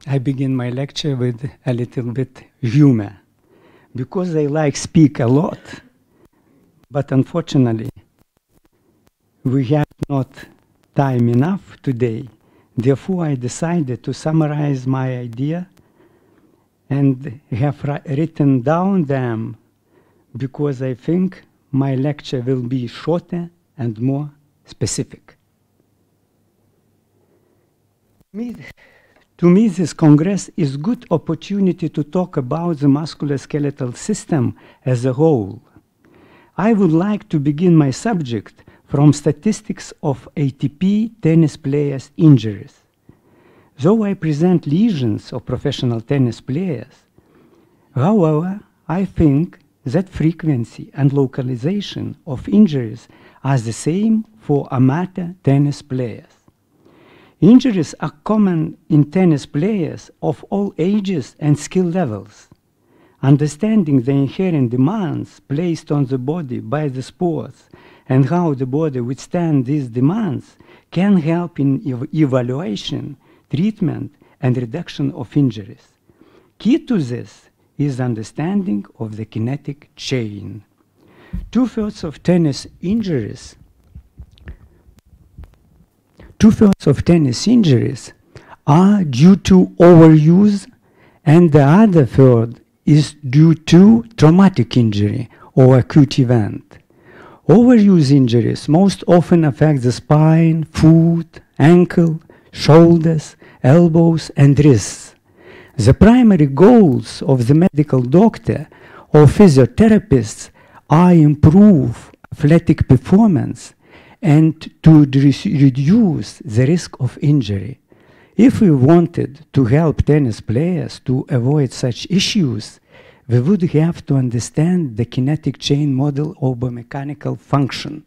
I begin my lecture with a little bit humor, because I like speak a lot, but unfortunately, we have not time enough today. Therefore, I decided to summarize my idea and have written down them, because I think my lecture will be shorter and more specific. To me, this Congress is a good opportunity to talk about the musculoskeletal system as a whole. I would like to begin my subject from statistics of ATP tennis players' injuries. Though I present lesions of professional tennis players, however, I think that frequency and localization of injuries are the same for amateur tennis players. Injuries are common in tennis players of all ages and skill levels. Understanding the inherent demands placed on the body by the sports and how the body withstands these demands can help in evaluation, treatment, and reduction of injuries. Key to this is understanding of the kinetic chain. Two-thirds of tennis injuries are due to overuse, and the other third is due to traumatic injury or acute event. Overuse injuries most often affect the spine, foot, ankle, shoulders, elbows, and wrists. The primary goals of the medical doctor or physiotherapists are improve athletic performance and to reduce the risk of injury. If we wanted to help tennis players to avoid such issues, we would have to understand the kinetic chain model of biomechanical function.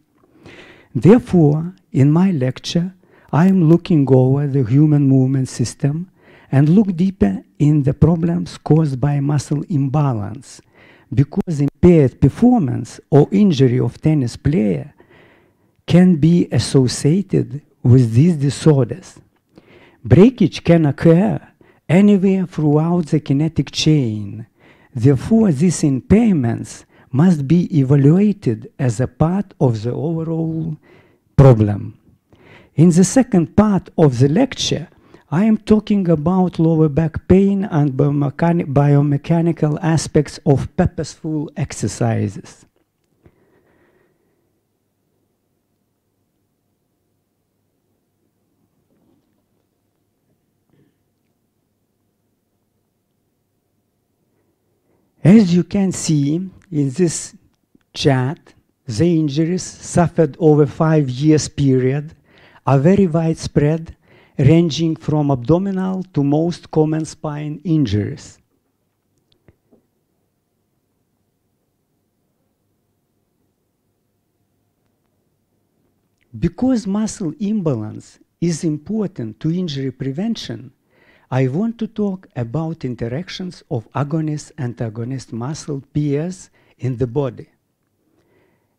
Therefore, in my lecture, I am looking over the human movement system and look deeper in the problems caused by muscle imbalance, because impaired performance or injury of tennis player can be associated with these disorders. Breakage can occur anywhere throughout the kinetic chain. Therefore, these impairments must be evaluated as a part of the overall problem. In the second part of the lecture, I am talking about lower back pain and biomechanical aspects of purposeful exercises. As you can see in this chart, the injuries suffered over 5 years period are very widespread, ranging from abdominal to most common spine injuries. Because muscle imbalance is important to injury prevention, I want to talk about interactions of agonist-antagonist muscle pairs in the body.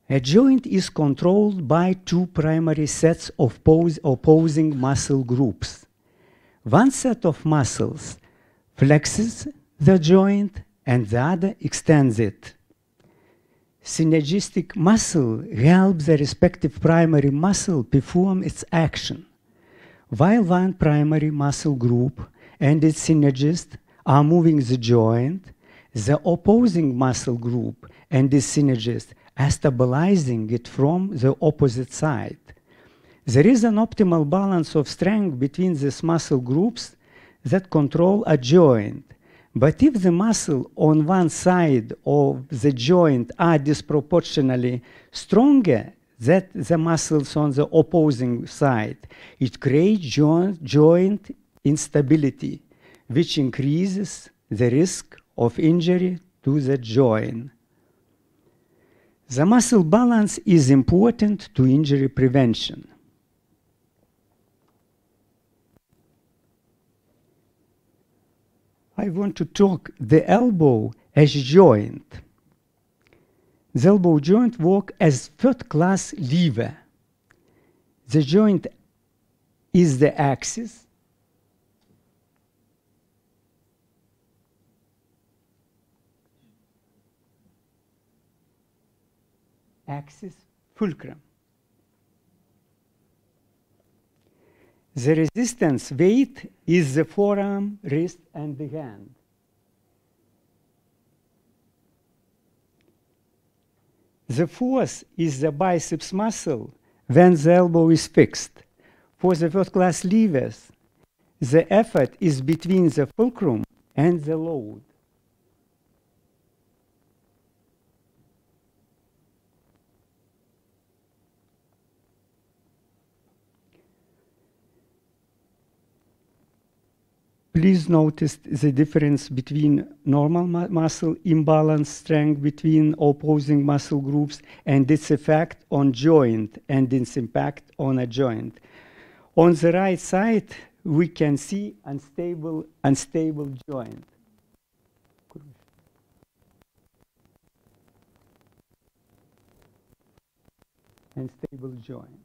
A joint is controlled by two primary sets of opposing muscle groups. One set of muscles flexes the joint and the other extends it. Synergistic muscle helps the respective primary muscle perform its action. While one primary muscle group and its synergist are moving the joint, the opposing muscle group and its synergist are stabilizing it from the opposite side. There is an optimal balance of strength between these muscle groups that control a joint. But if the muscle on one side of the joint are disproportionately stronger than the muscles on the opposing side, it creates joint instability, which increases the risk of injury to the joint. The muscle balance is important to injury prevention. I want to talk the elbow as a joint. The elbow joint works as third-class lever. The joint is the axis axis fulcrum. The resistance weight is the forearm, wrist, and the hand. The force is the biceps muscle when the elbow is fixed. For the first-class levers, the effort is between the fulcrum and the load. Please notice the difference between normal muscle imbalance strength between opposing muscle groups and its effect on joint and its impact on a joint. On the right side, we can see unstable joint. Unstable joint,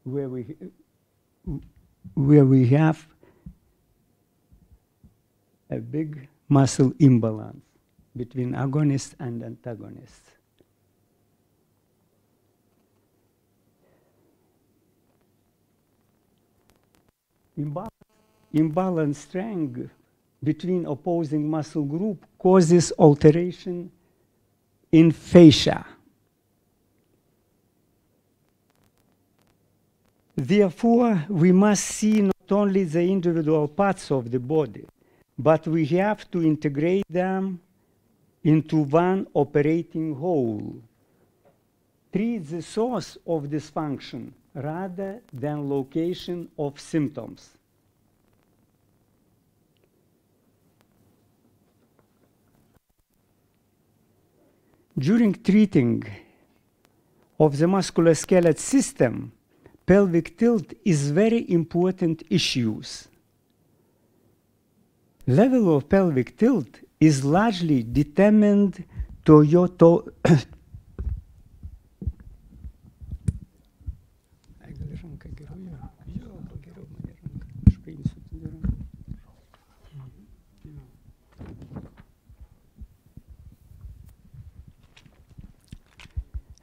where we have a big muscle imbalance between agonists and antagonists. Imbalance strength between opposing muscle group causes alteration in fascia. Therefore, we must see not only the individual parts of the body, but we have to integrate them into one operating whole. Treat the source of dysfunction rather than location of symptoms. During treating of the musculoskeletal system, pelvic tilt is very important issue. Level of pelvic tilt is largely determined to your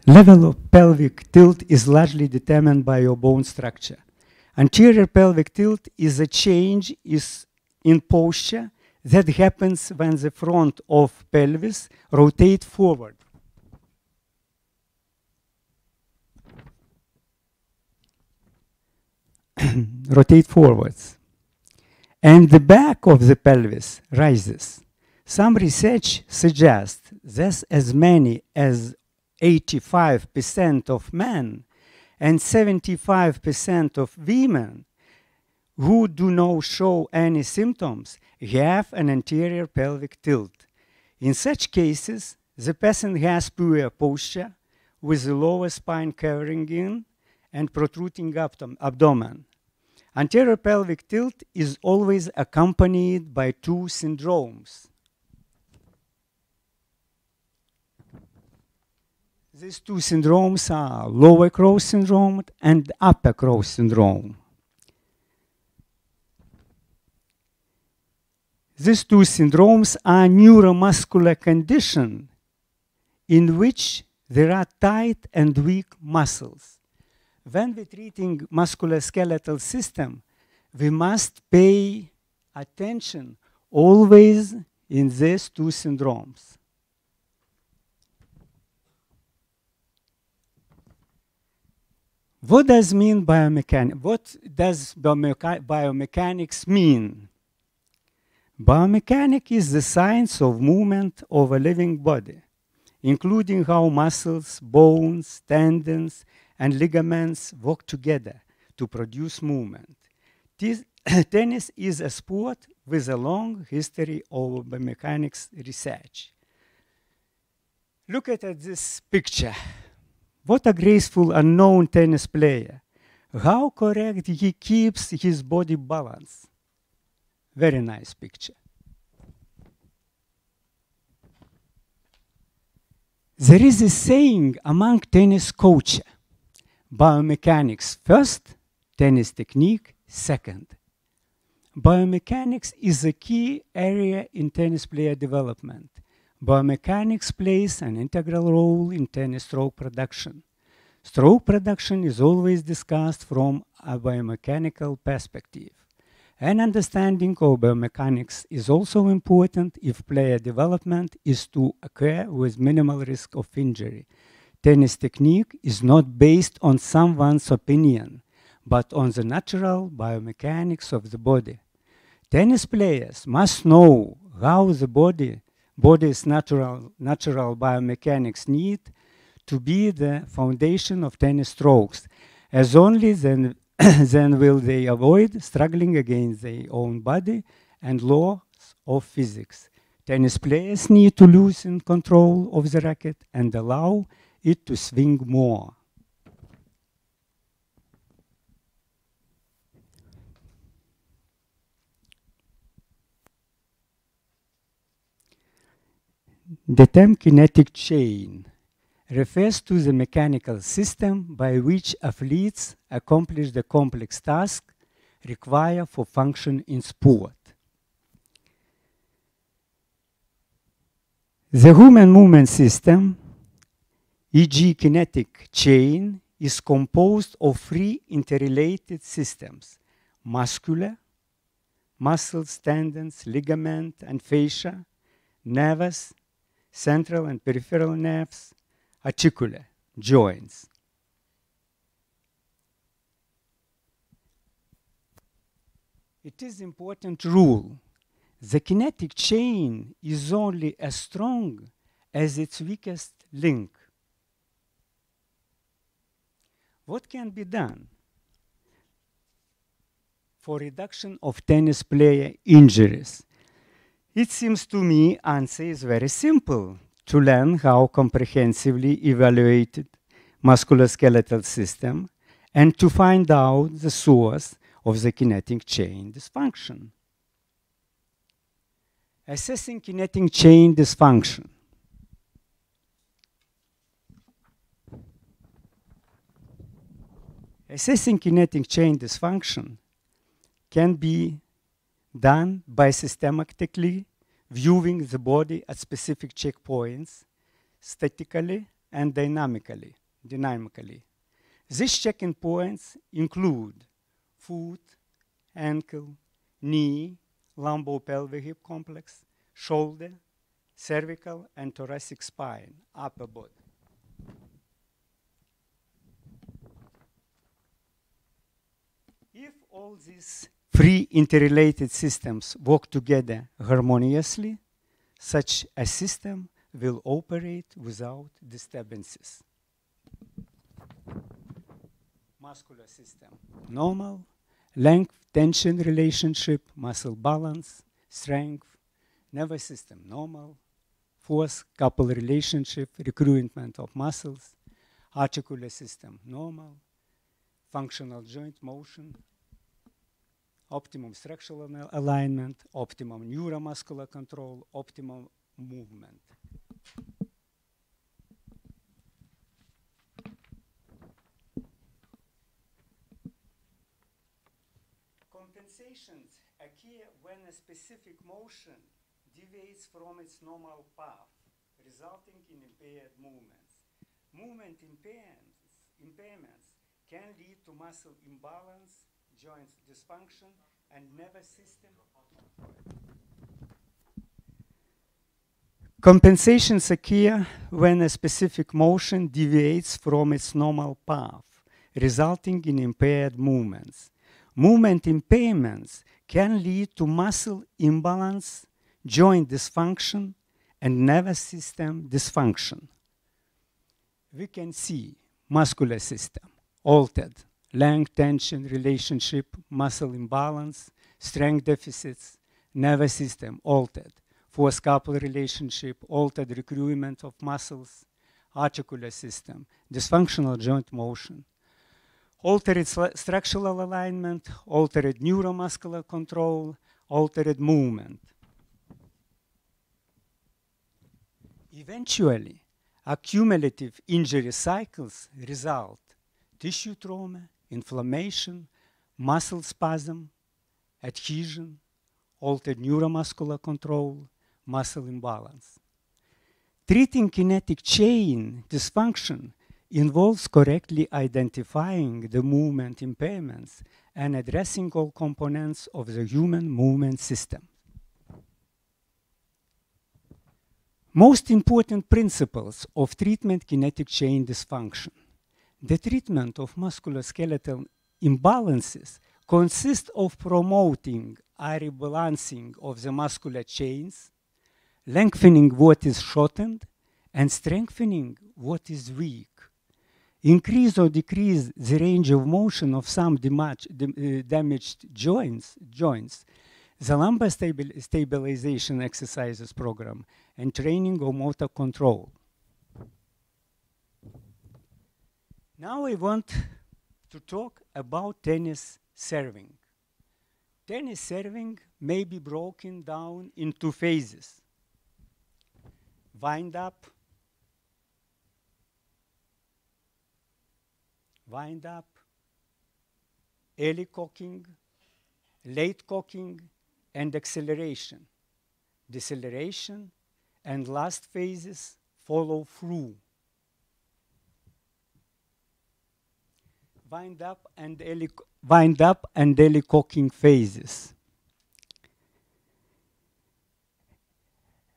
Level of pelvic tilt is largely determined by your bone structure. Anterior pelvic tilt is a change in posture that happens when the front of pelvis rotates forward. Rotate forwards. And the back of the pelvis rises. Some research suggests that as many as 85% of men and 75% of women who do not show any symptoms have an anterior pelvic tilt. In such cases, the person has poor posture with the lower spine covering in and protruding abdomen. Anterior pelvic tilt is always accompanied by two syndromes. These two syndromes are lower cross syndrome and upper cross syndrome. These two syndromes are neuromuscular conditions in which there are tight and weak muscles. When we're treating musculoskeletal system, we must pay attention always in these two syndromes. What does mean biomechanics? What does biomechanics mean? Biomechanics is the science of movement of a living body, including how muscles, bones, tendons, and ligaments work together to produce movement. Tennis is a sport with a long history of biomechanics research. Look at this picture. What a graceful unknown tennis player. How correct he keeps his body balance. Very nice picture. There is a saying among tennis coaches, biomechanics first, tennis technique second. Biomechanics is a key area in tennis player development. Biomechanics plays an integral role in tennis stroke production. Stroke production is always discussed from a biomechanical perspective. An understanding of biomechanics is also important if player development is to occur with minimal risk of injury. Tennis technique is not based on someone's opinion, but on the natural biomechanics of the body. Tennis players must know how the body's natural biomechanics need to be the foundation of tennis strokes, as only then, then will they avoid struggling against their own body and laws of physics. Tennis players need to loosen control of the racket and allow it to swing more. The term kinetic chain refers to the mechanical system by which athletes accomplish the complex tasks required for function in sport. The human movement system, e.g. kinetic chain, is composed of three interrelated systems: muscular, muscles, tendons, ligament, and fascia; nervous, central and peripheral nerves; articular, joints. It is important rule: the kinetic chain is only as strong as its weakest link. What can be done for reduction of tennis player injuries? It seems to me answer is very simple: to learn how comprehensively evaluated musculoskeletal system and to find out the source of the kinetic chain dysfunction. Assessing kinetic chain dysfunction. Assessing kinetic chain dysfunction can be done by systematically viewing the body at specific checkpoints, statically and dynamically. These checking points include foot, ankle, knee, lumbo-pelvic hip complex, shoulder, cervical and thoracic spine, upper body. If all these three interrelated systems work together harmoniously, such a system will operate without disturbances. Muscular system, normal, length, tension relationship, muscle balance, strength; nervous system, normal, force, couple relationship, recruitment of muscles; articular system, normal, functional joint motion, optimum structural alignment, optimum neuromuscular control, optimum movement. Compensations occur when a specific motion deviates from its normal path, resulting in impaired movements. Movement impairments can lead to muscle imbalance, joint dysfunction, and nervous system. Compensations occur when a specific motion deviates from its normal path, resulting in impaired movements. Movement impairments can lead to muscle imbalance, joint dysfunction, and nervous system dysfunction. We can see muscular system altered, length tension relationship, muscle imbalance, strength deficits; nervous system altered, force couple relationship, altered recruitment of muscles; articular system, dysfunctional joint motion; altered structural alignment, altered neuromuscular control, altered movement. Eventually, accumulative injury cycles result: tissue trauma, inflammation, muscle spasm, adhesion, altered neuromuscular control, muscle imbalance. Treating kinetic chain dysfunction involves correctly identifying the movement impairments and addressing all components of the human movement system. Most important principles of treatment kinetic chain dysfunction. The treatment of musculoskeletal imbalances consists of promoting a rebalancing of the muscular chains, lengthening what is shortened, and strengthening what is weak. Increase or decrease the range of motion of some damaged joints, the lumbar stabilization exercises program, and training of motor control. Now I want to talk about tennis serving. Tennis serving may be broken down into phases. Wind up, early cocking, late cocking, and acceleration. Deceleration and last phases follow through. Wind up and early cocking phases.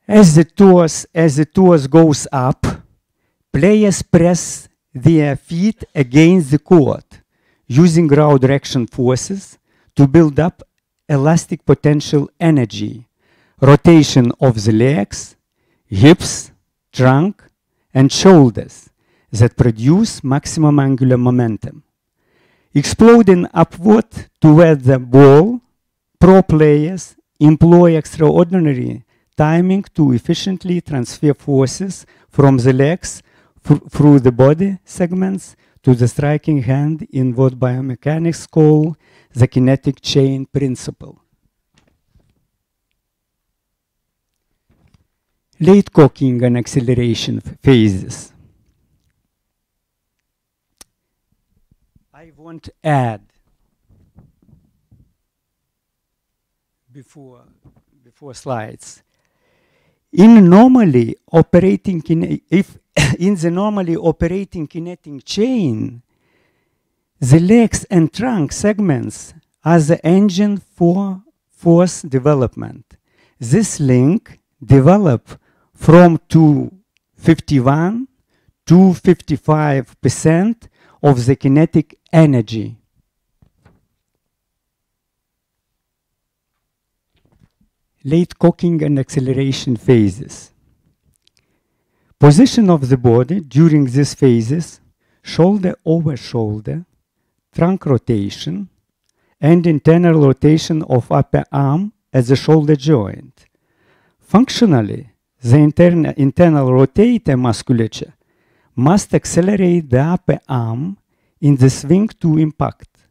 As the toes goes up, players press their feet against the court using ground direction forces to build up elastic potential energy, rotation of the legs, hips, trunk, and shoulders that produce maximum angular momentum. Exploding upward toward the ball, pro players employ extraordinary timing to efficiently transfer forces from the legs through the body segments to the striking hand in what biomechanics call the kinetic chain principle. Late cocking and acceleration phases. I want to add before slides. In the normally operating kinetic chain, the legs and trunk segments are the engine for force development. This link develops from 51 to 55% of the kinetic energy. Late cocking and acceleration phases. Position of the body during these phases, shoulder over shoulder, trunk rotation, and internal rotation of upper arm at the shoulder joint. Functionally, the internal rotator musculature must accelerate the upper arm in the swing to impact.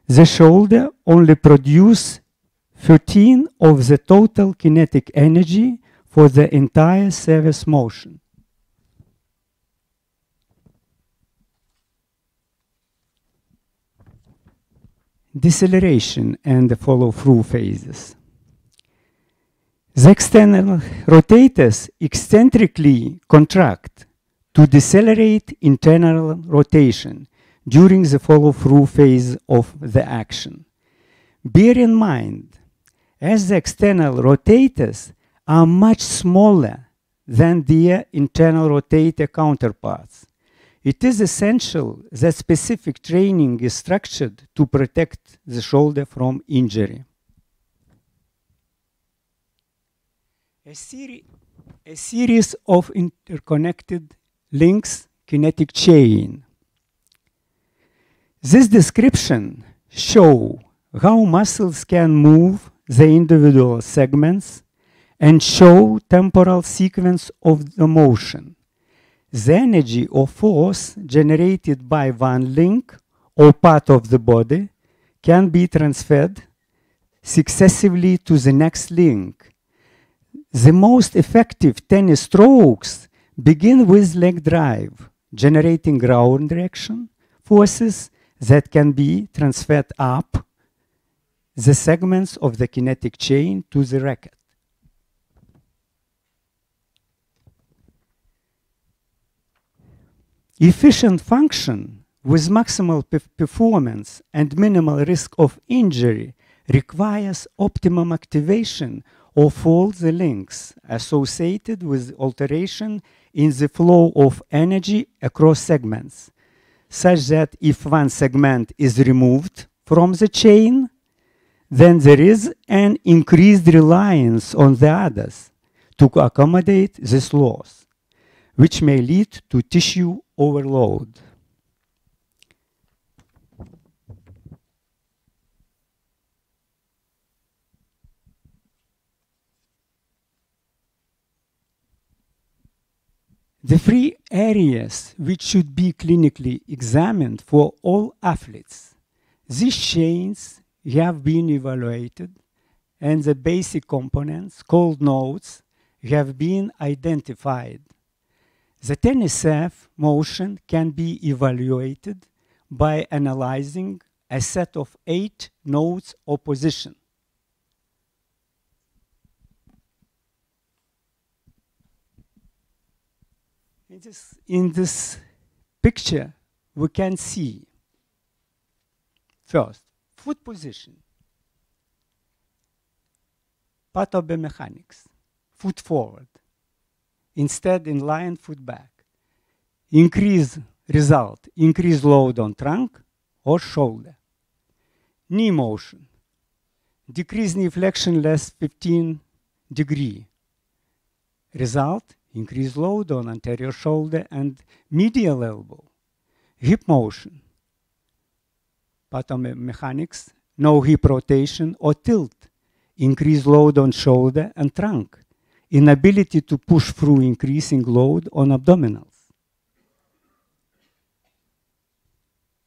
The shoulder only produces 13 of the total kinetic energy for the entire service motion. Deceleration and the follow-through phases. The external rotators eccentrically contract to decelerate internal rotation during the follow-through phase of the action. Bear in mind, as the external rotators are much smaller than their internal rotator counterparts, it is essential that specific training is structured to protect the shoulder from injury. A series of interconnected links, kinetic chain. This description shows how muscles can move the individual segments and show temporal sequence of the motion. The energy or force generated by one link or part of the body can be transferred successively to the next link. The most effective tennis strokes begin with leg drive, generating ground direction forces that can be transferred up the segments of the kinetic chain to the racket. Efficient function with maximal performance and minimal risk of injury requires optimum activation of all the links associated with alteration in the flow of energy across segments, such that if one segment is removed from the chain, then there is an increased reliance on the others to accommodate this loss, which may lead to tissue overload. The three areas which should be clinically examined for all athletes. These chains have been evaluated and the basic components called nodes have been identified. The tennis serve motion can be evaluated by analyzing a set of 8 nodes or position. In this picture, we can see first, foot position, pathobiomechanics, foot forward, instead in line, foot back. Increase result, increase load on trunk or shoulder. Knee motion, decrease knee flexion less 15 degree. Result, increase load on anterior shoulder and medial elbow. Hip motion, pathobiomechanics, no hip rotation or tilt, increase load on shoulder and trunk, inability to push through increasing load on abdominals.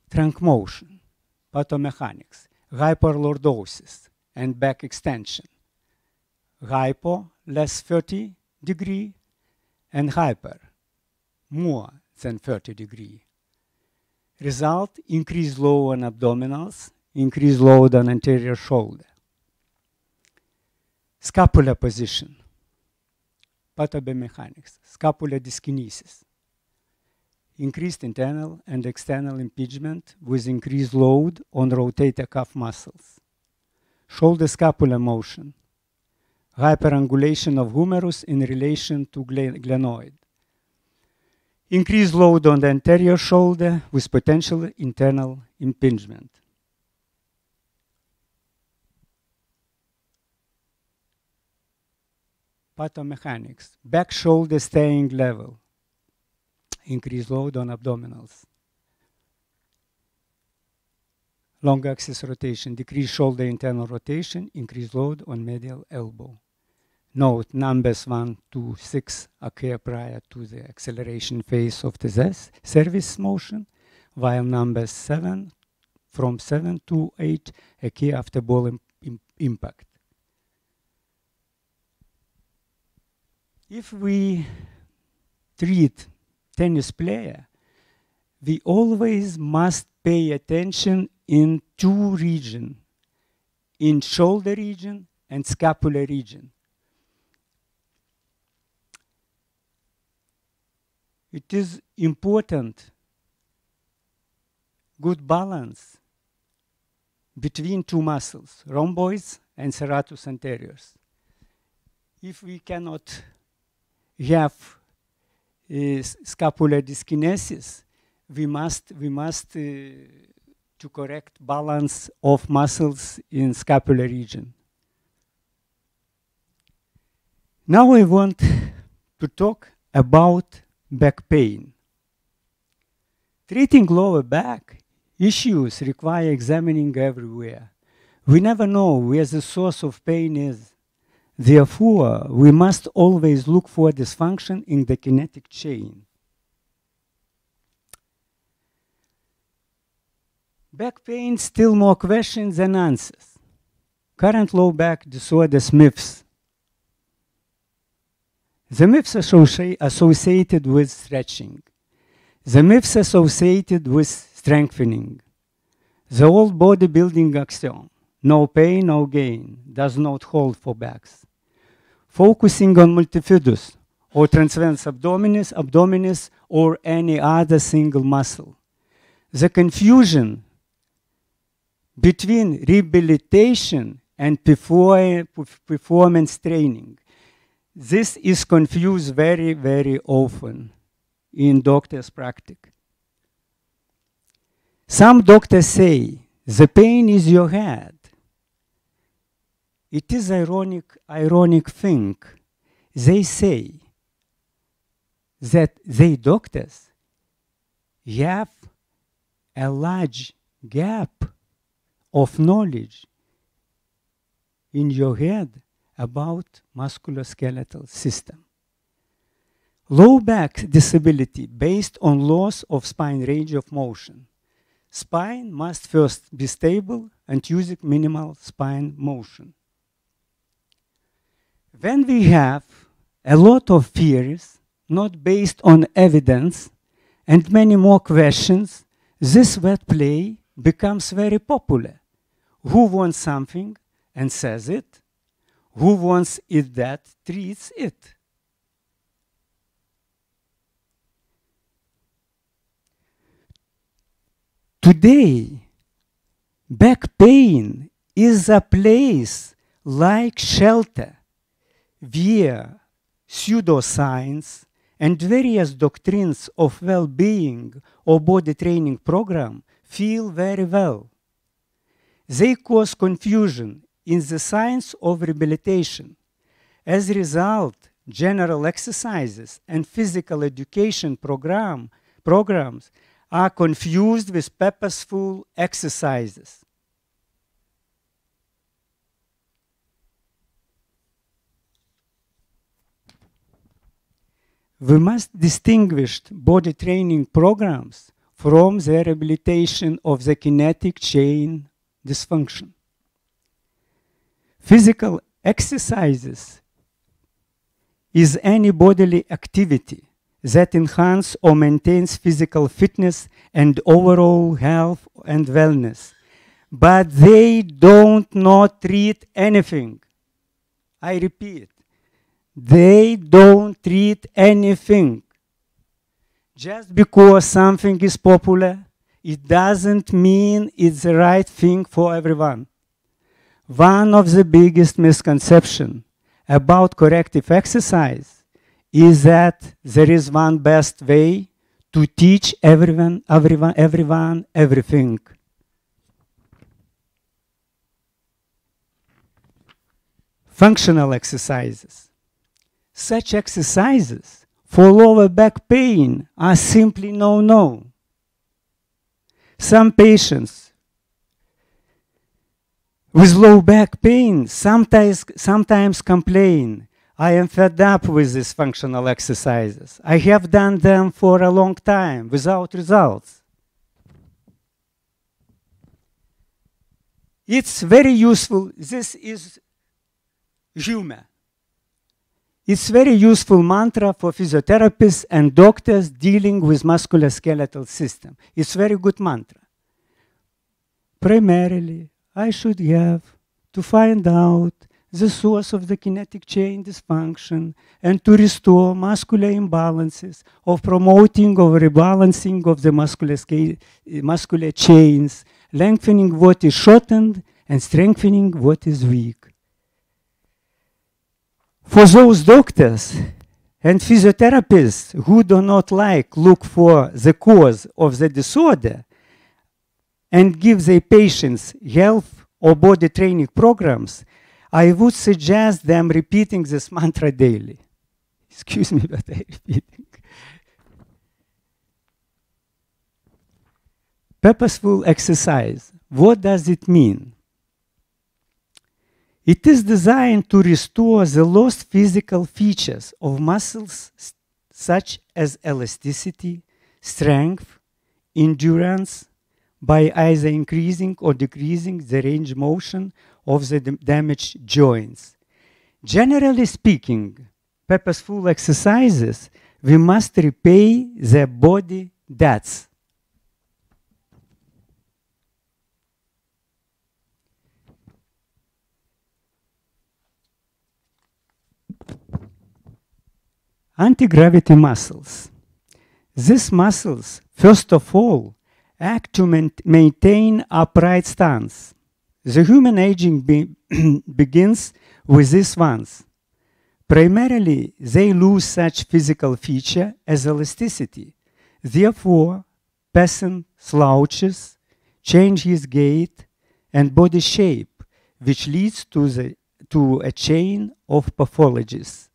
Trunk motion, pathobiomechanics, hyperlordosis and back extension. Hypo, less 30 degree, and hyper, more than 30 degree. Result, increased load on abdominals, increased load on anterior shoulder. Scapular position, pathobiomechanics, scapular dyskinesis. Increased internal and external impingement with increased load on rotator cuff muscles. Shoulder scapular motion, hyperangulation of humerus in relation to glenoid. Increased load on the anterior shoulder with potential internal impingement. Pathobiomechanics, back shoulder staying level. Increased load on abdominals. Long axis rotation, decreased shoulder internal rotation, increased load on medial elbow. Note, numbers 1 to 6 occur prior to the acceleration phase of the service motion, while numbers 7, from 7 to 8, occur after ball impact. If we treat tennis player, we always must pay attention in 2 regions, in shoulder region and scapular region. It is important, good balance between 2 muscles, rhomboids and serratus anteriors. If we cannot have scapular dyskinesis, we must to correct balance of muscles in scapular region. Now I want to talk about back pain. Treating lower back issues require examining everywhere. We never know where the source of pain is. Therefore, we must always look for dysfunction in the kinetic chain. Back pain, still more questions than answers. Current low back disorders myths. The myths associated with stretching. The myths associated with strengthening. The old bodybuilding axiom, no pain, no gain, does not hold for backs. Focusing on multifidus or transverse abdominis, or any other single muscle. The confusion between rehabilitation and performance training. This is confused very, very often in doctors' practice. Some doctors say the pain is your head. It is ironic thing. They say that they doctors have a large gap of knowledge in your head about musculoskeletal system. Low back disability based on loss of spine range of motion. Spine must first be stable and using minimal spine motion. When we have a lot of fears not based on evidence and many more questions, this word play becomes very popular. Who wants something and says it? Who wants it that treats it? Today, back pain is a place like shelter where pseudoscience and various doctrines of well-being or body training program feel very well. They cause confusion in the science of rehabilitation. As a result, general exercises and physical education programs are confused with purposeful exercises. We must distinguish body training programs from the rehabilitation of the kinetic chain dysfunction. Physical exercises is any bodily activity that enhances or maintains physical fitness and overall health and wellness. But they don't not treat anything. I repeat, they don't treat anything. Just because something is popular, it doesn't mean it's the right thing for everyone. One of the biggest misconceptions about corrective exercise is that there is one best way to teach everyone everything. Functional exercises. Such exercises for lower back pain are simply no-no. Some patients with low back pain sometimes complain, I am fed up with these functional exercises. I have done them for a long time without results. It's very useful. This is humor. It's very useful mantra for physiotherapists and doctors dealing with musculoskeletal system. It's very good mantra. Primarily, I should have to find out the source of the kinetic chain dysfunction and to restore muscular imbalances of promoting or rebalancing of the muscular chains, lengthening what is shortened and strengthening what is weak. For those doctors and physiotherapists who do not look for the cause of the disorder and give their patients health or body training programs, I would suggest them repeating this mantra daily. Excuse me, but I'm repeating. Purposeful exercise. What does it mean? It is designed to restore the lost physical features of muscles such as elasticity, strength, endurance, by either increasing or decreasing the range of motion of the damaged joints. Generally speaking, purposeful exercises, we must repay the body debts. Anti-gravity muscles. These muscles, first of all, act to maintain upright stance. The human aging begins with these ones. Primarily, they lose such physical feature as elasticity. Therefore, person slouches, change his gait and body shape, which leads to a chain of pathologies.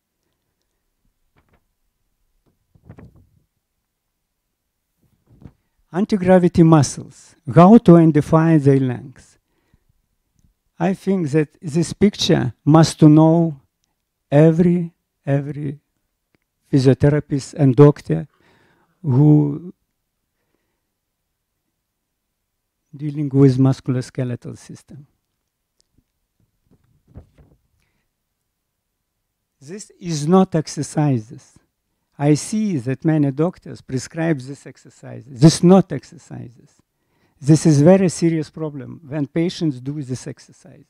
Anti-gravity muscles, how to identify their length. I think that this picture must know every physiotherapist and doctor who dealing with musculoskeletal system. This is not exercises. I see that many doctors prescribe this exercise. This is not exercises. This is very serious problem when patients do this exercise.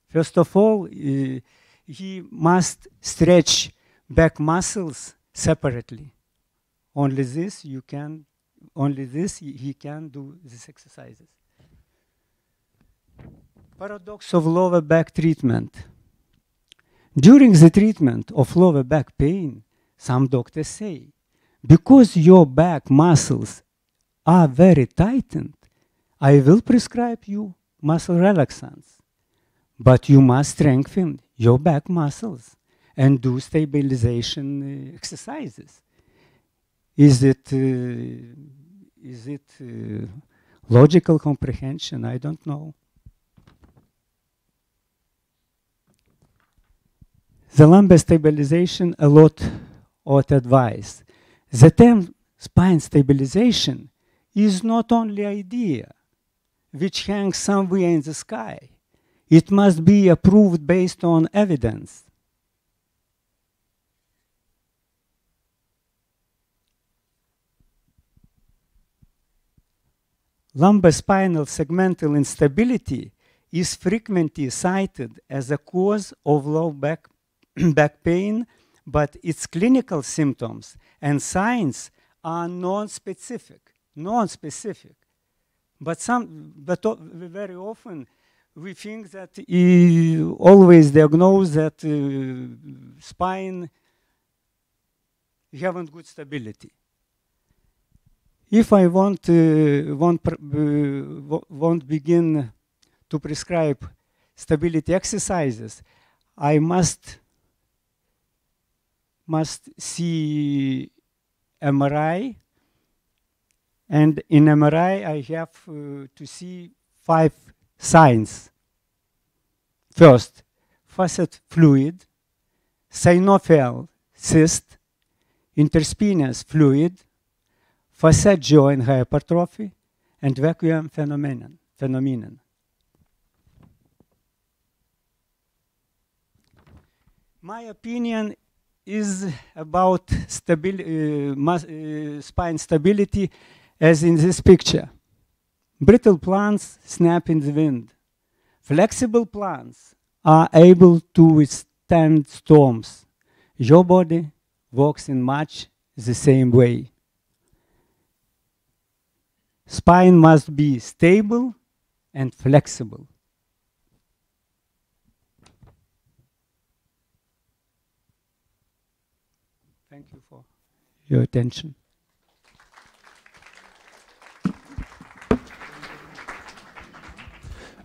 First of all, he must stretch back muscles separately. Only this he can do these exercises. Paradox of lower back treatment. During the treatment of lower back pain, some doctors say, because your back muscles are very tightened, I will prescribe you muscle relaxants. But you must strengthen your back muscles and do stabilization exercises. Is it logical comprehension? I don't know. The lumbar stabilization, a lot of advice. The term spine stabilization is not only idea which hangs somewhere in the sky. It must be approved based on evidence. Lumbar spinal segmental instability is frequently cited as a cause of low back pain, but its clinical symptoms and signs are non-specific. But very often we think that always diagnose that spine haven't good stability. If I won't begin to prescribe stability exercises, I must see MRI, and in MRI I have to see 5 signs. First, facet fluid, synovial cyst, interspinous fluid, facet joint hypertrophy, and vacuum phenomenon. My opinion is about spine stability as in this picture. Brittle plants snap in the wind. Flexible plants are able to withstand storms. Your body works in much the same way. Spine must be stable and flexible. Thank you for your attention.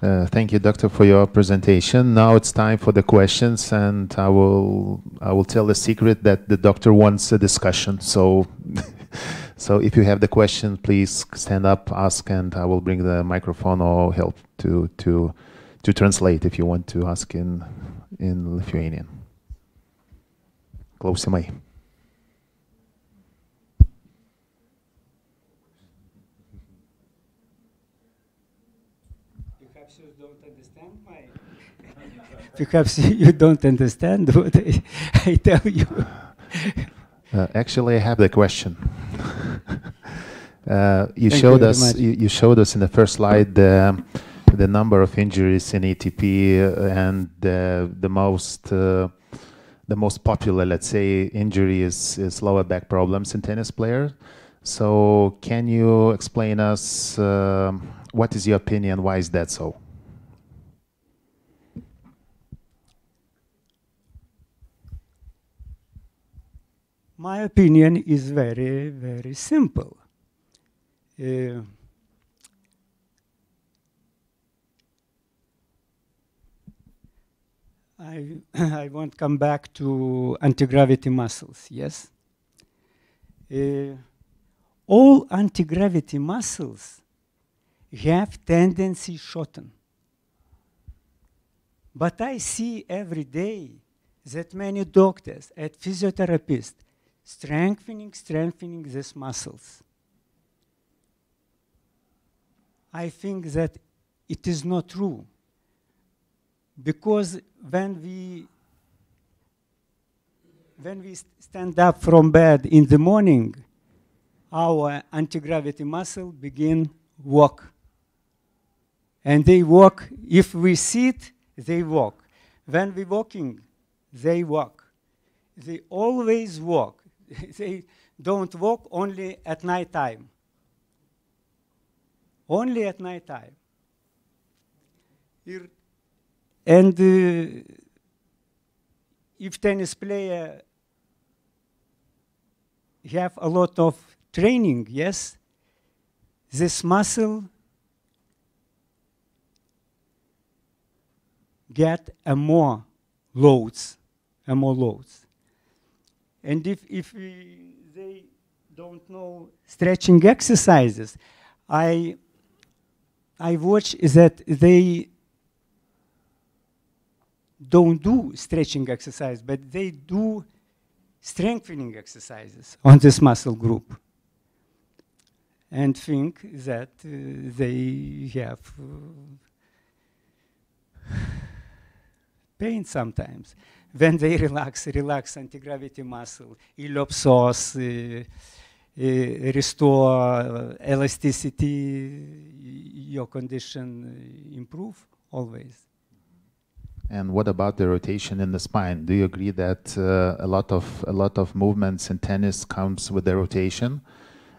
Thank you, Doctor, for your presentation. Now it's time for the questions, and I will tell the secret that the doctor wants a discussion. So, so if you have the question, please stand up, ask, and I will bring the microphone or help to translate if you want to ask in Lithuanian. Klausimai. Perhaps you don't understand what I tell you. Actually, I have the question. You showed us in the first slide the number of injuries in ATP and the the most popular, let's say, injury is lower back problems in tennis players. So can you explain us what is your opinion? Why is that so? My opinion is very, very simple. I won't come back to anti-gravity muscles, yes? All anti-gravity muscles have tendency shorten. But I see every day that many doctors and physiotherapists strengthening these muscles. I think that it is not true. Because when we stand up from bed in the morning, our anti-gravity muscle begin walk. And they walk, if we sit, they walk. When we walking, they walk. They always walk. They don't walk only at night time. Only at night time. And if tennis player have a lot of training, yes, this muscle get more loads, And if they don't know stretching exercises, I watch that they don't do stretching exercise, but they do strengthening exercises on this muscle group and think that they have pain sometimes. When they relax anti-gravity muscle, iliopsoas, restore elasticity, your condition improve always. And what about the rotation in the spine? Do you agree that a lot of movements in tennis comes with the rotation?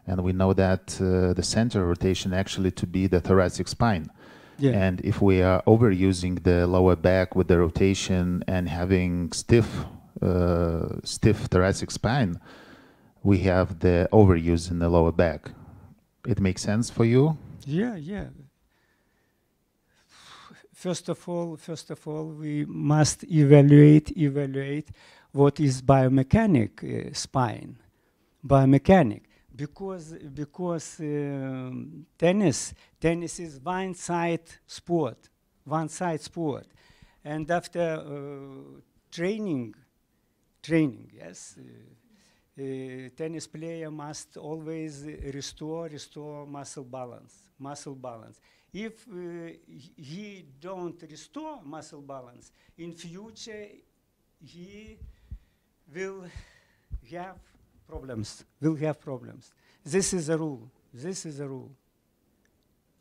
And we know that the center rotation actually to be the thoracic spine. Yeah. And if we are overusing the lower back with the rotation and having stiff thoracic spine, we have the overuse in the lower back. It makes sense for you? Yeah. First of all, we must evaluate what is biomechanic spine, because tennis is one side sport, and after training, yes. Tennis player must always restore muscle balance. If he don't restore muscle balance, in future he will have problems. This is a rule.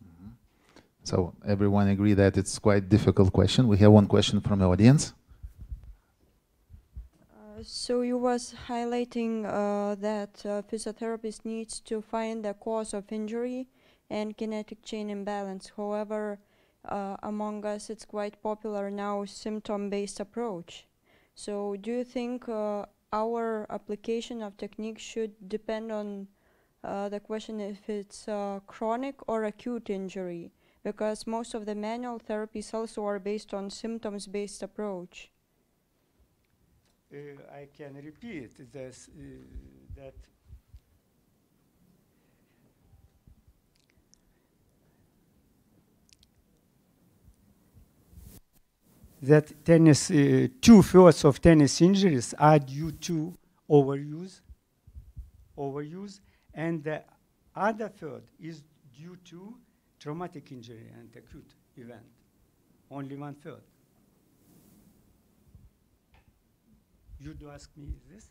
Mm-hmm. So everyone agree that it's quite difficult question. We have one question from the audience. So you was highlighting that physiotherapist needs to find the cause of injury and kinetic chain imbalance. However, among us, it's quite popular now, symptom-based approach. So do you think our application of technique should depend on the question if it's chronic or acute injury? Because most of the manual therapies also are based on symptoms-based approach. I can repeat this, that tennis, 2/3 of tennis injuries are due to overuse, and the other third is due to traumatic injury and acute event, only 1/3. You'd ask me this?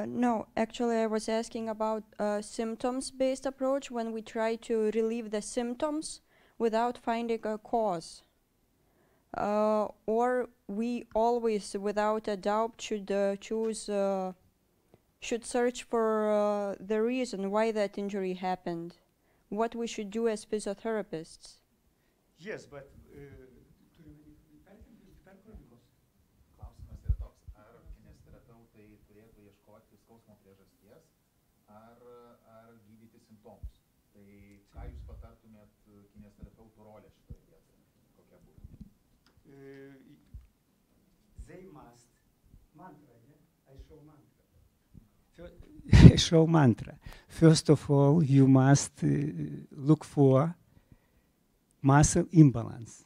No, actually I was asking about symptoms-based approach when we try to relieve the symptoms without finding a cause. Or we always, without a doubt, should should search for the reason why that injury happened. What we should do as physiotherapists. Yes, but Klausimas yra toks, ar kineziterapeutai turėtų ieškoti skausmo priežasties, ar gydyti simptomus. Tai ką jūs patartumėt kineziterapeutų rolę šitoje vietoje? Kokia būtų? they must mantra, yeah? I show mantra. First of all, you must look for muscle imbalance.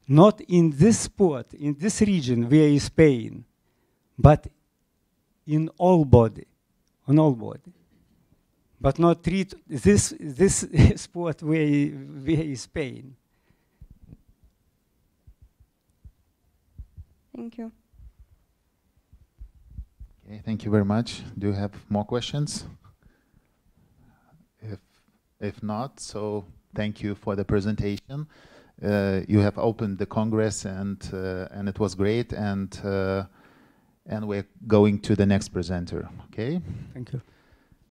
Not in this spot, in this region where is pain, but in all body, on all body. But not treat this spot where is pain. Thank you. Okay, thank you very much. Do you have more questions? If not, so thank you for the presentation. You have opened the Congress, and it was great. And we're going to the next presenter. Okay. Thank you.